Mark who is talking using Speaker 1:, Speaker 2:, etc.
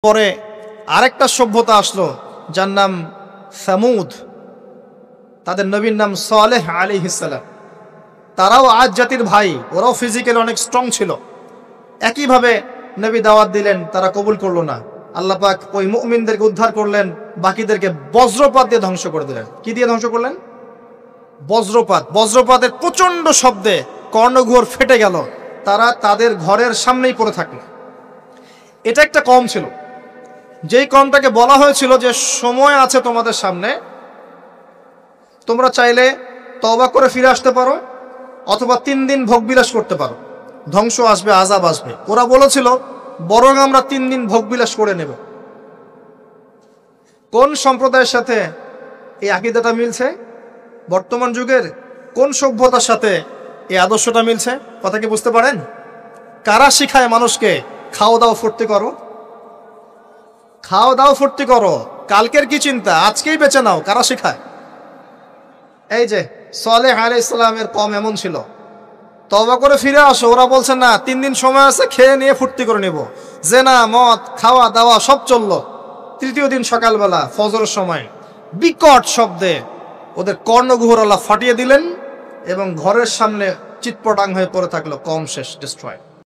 Speaker 1: পরে আরেকটা সভ্যতা আসলো যার নাম সামুদ। তাদের নবীর নাম সালেহ আলাইহিস সালাম। তারাও আজ জাতির ভাই, ওরাও ফিজিক্যালি অনেক স্ট্রং ছিল। একইভাবে নবী দাওয়াত দিলেন, তারা কবুল করলো না। আল্লাহ পাক ওই মুমিনদেরকে উদ্ধার করলেন, বাকিদেরকে বজ্রপাত দিয়ে ধ্বংস করে দিলেন। কি দিয়ে ধ্বংস করলেন? বজ্রপাত। বজ্রপাতের প্রচন্ড শব্দে কর্ণঘোর ফেটে গেল, তারা তাদের ঘরের সামনেই পড়ে থাকলো। এটা একটা কওম ছিল, যেই কওমটাকে বলা হয়েছিল যে সময় আছে তোমাদের সামনে, তোমরা চাইলে তওবা করে ফিরে আসতে পারো, অথবা 3 দিন ভোগবিলাস করতে পারো, ধ্বংস আসবে, আযাব আসবে। ওরা বলেছিল বরং আমরা 3 দিন ভোগবিলাস করে নেব। কোন সম্প্রদায়ের সাথে এই আকীদাটা মিলছে? বর্তমান যুগের কোন সভ্যতার সাথে এই আদর্শটা মিলছে? কথা কি বুঝতে পারেন? কারা শিখায় মানুষকে খাও দাও ফুর্তি করো? খাও দাও ফুর্তি করো, কালকের কি চিন্তা, আজকেই বেঁচে নাও। কারা শিখায়? এই যে সালেহ আলাইহিস সালামের কওম এমন ছিল, তওবা করে ফিরে আসো। ওরা বলছে না, 3 দিন সময় আছে, খেয়ে নিয়ে ফুর্তি করে নেব। জেনা, মদ, খাওয়া দাওয়া সব চললো। তৃতীয় দিন সকালবেলা ফজরের সময় বিকট শব্দে ওদের কর্ণগুহর আল্লাহ ফাটিয়ে দিলেন এবং ঘরের সামনে চিৎপটাং হয়ে পড়ে থাকলো। কওম শেষ, ডিস্ট্রয়।